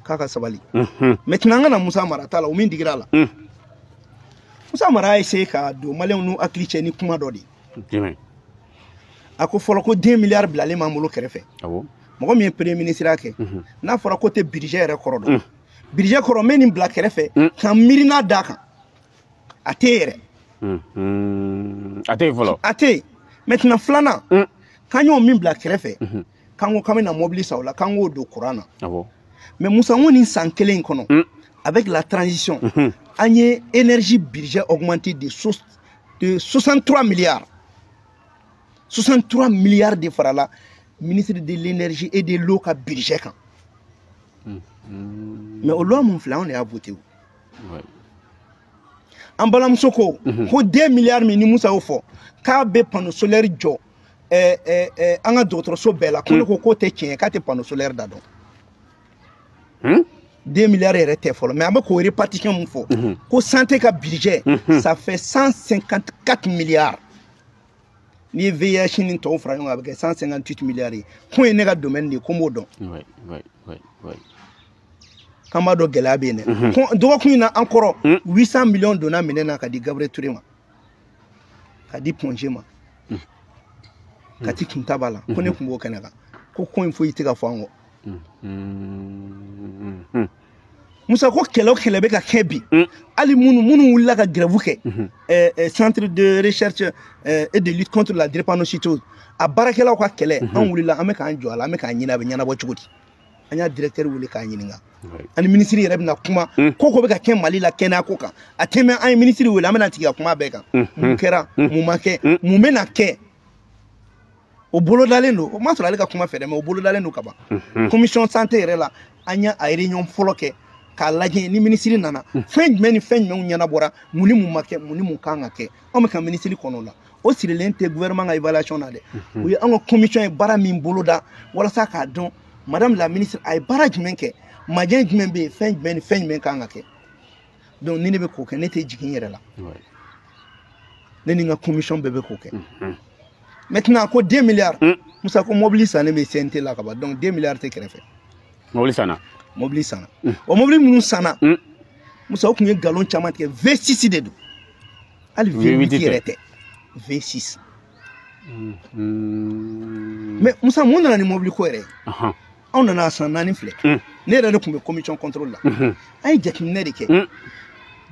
kaka sabali maintenant ngana Musa Mara tala o min digira la Musa Mara a essayé ka do malien nu akli ni kuma do di ako folo ko 2 milliards bilale mamulo kerefe mogo mi premier ministre ake na fora côté budget yɛrɛ kɔrɔ do budget kɔrɔ men ni bla kerefe kan mirina daka ate yɛrɛ ate folo ate maintenant flana kanyo min bla kerefe kango kamena mobili sawla kango do Qur'ana mais Musa ngoni san kelen kono avec la transition anye énergie budget augmenté de 63 milliards 63 milliards de farala ministre de l'énergie et de l'eau ka budget kan mais au loi mon flan on a voté en balamso ko 2 milliards ni Musa o fo ka be panneau solaire jo anga d'autres so bela ko te tien ka te panneau solaire da don 2 milliards était fort mais avec une répartition mon fort ko santé ka budget ça fait 154 milliards ni VIH ni to fra yon avec 158 milliards ko ene ga domaine de komodo ouais kamado gelabe ne do ko ina encore 800 millions dona menena ka di Gabriel Touré ma ka di Ponje ma ka ti Kintabala ko ne kumbo kanaka ko info yitiga fango Musa ko kele be ka kebi ali munu wula ka grève ke centre de recherche et de lutte contre la drépanocytose a barakela ko kele an wulila an me kan jo ala an me kan nyina be nyana bo chugudi anya directeur wuli ka nyininga ani ministre yɛrɛ bina kuma ko be ka kɛ Mali la kɛnɛya ko kan a tɛmɛ an ministre wuli an bena tigi kuma bɛɛ kan mun kɛra mun ma kɛ mun bena kɛ o bolo dalen do o ma sɔrɔ ale ka kuma fɛ dɛ mais o bolo dalen do ka ban commission santé yɛrɛ la an y'a réunion fɔlɔ kɛ k'a lajɛ ni ministre nana fɛn jumɛn ni fɛn jumɛn ɲɛnabɔra mun ni mun ma kɛ mun ni mun kan ka kɛ an bɛ ka ministre kɔnɔ la o sirilen tɛ gouvernement ka évaluation na dɛ o ye an ka commission ye baara min bolo da walasa k'a dɔn madame la ministre a ye baara jumɛn kɛ majɛ jumɛn bɛ yen fɛn jumɛn ni fɛn jumɛn kan ka kɛ donc ni ne bɛ k'o kɛ ne tɛ jigin n yɛrɛ la ne ni n ka commission bɛɛ bɛ k'o kɛ maintenant ko 2 milliards Musa ko mobili sanne bɛ CNT la ka ban donc 2 milliards tɛ kɛrɛfɛ mobili sana o mobili minnu sana Musa o kun ye galon caman tigɛ V6 de do hali V8 yɛrɛ tɛ V6 mais Musa mun nana ni mobili ko yɛrɛ anw nana san 4 filɛ ne yɛrɛ de kun bɛ commission contrôle la an ye jateminɛ de kɛ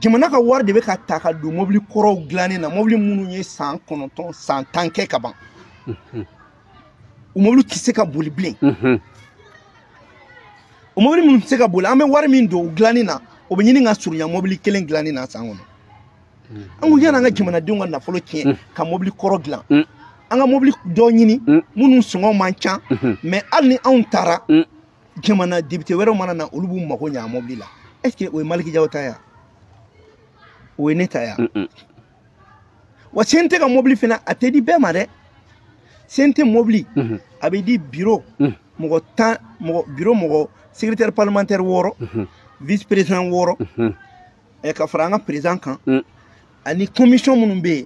jamana ka wari de bɛ ka ta ka don mobili kɔrɔw dilannen na mobili minnu ye san 9 san 10 kɛ ka ban o mobili tɛ se ka boli bilen o mobili minnu tɛ se ka boli an bɛ wari min don o dilannen na o bɛ ɲini ka surunya mobili kelen dilannen na san kɔnɔ an ko yani an ka jamanadenw ka nafolo tiɲɛ ka mobili kɔrɔ dilan an ka mobili dɔ ɲini minnu sɔngɔ man ca mais hali ni anw taara jamana député wɛrɛw mana na olu b'u mago ɲɛ a mobili la est ce que o ye Maliki Jaw ta ya o ye ne ta ya wa CNT ka mobili fana a tɛ di bɛɛ ma dɛ CNT mobili a bɛ di bureau mɔgɔ 10 bureau mɔgɔ secrétaire parlementaire 6 vice président 6 ka fara an ka président kan ani commission minnu bɛ yen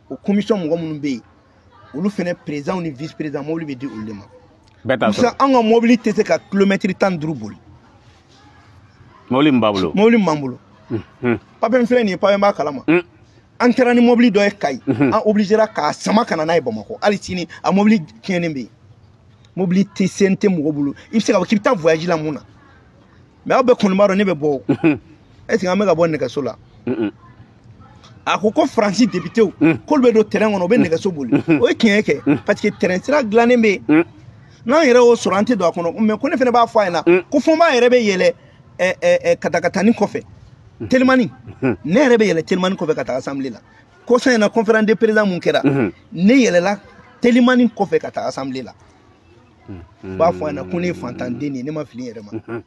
o commission mɔgɔ minnu bɛ yen olu fana président ni vice président mobili bɛ di olu de ma sisan an ka mobili tɛ se ka kilomètre 15 boli mobili min b'a bolo papier min filɛ nin ye papier b'a kalama an kɛra ni mobili dɔ ye Kayi an obligera k'a sama ka na n'a ye Bamakɔ hali sini a mobili tiɲɛnen bɛ yen mobili tɛ CNT mɔgɔ bolo i bɛ se k'a fɔ k'i bɛ taa voyage la mun na mais aw bɛɛ kɔni b'a dɔn ne bɛ bɔ est ce que an bɛ ka bɔ nɛgɛso la a ko Faransi député k'olu bɛ don terrain kɔnɔ u bɛ nɛgɛso boli o ye tiɲɛ kɛ parce que terrain sira dilannen bɛ yen n'an yɛrɛ y'o sɔrɔ an tɛ don a kɔnɔ mais ko ne fana b'a fɔ a ɲɛna ko fɔ n b'a yɛrɛ bɛ yɛlɛ katakatani kɔfɛ Telimani ne yɛrɛ bɛ yɛlɛ Telimani kɔfɛ ka taa assemblée la kɔsan in na conférence de président mun kɛra ne yɛlɛla Telimani kɔfɛ ka taa assemblée la b'a fɔ a ɲɛna ko ne ye fantanden de ye ne ma fili n yɛrɛ ma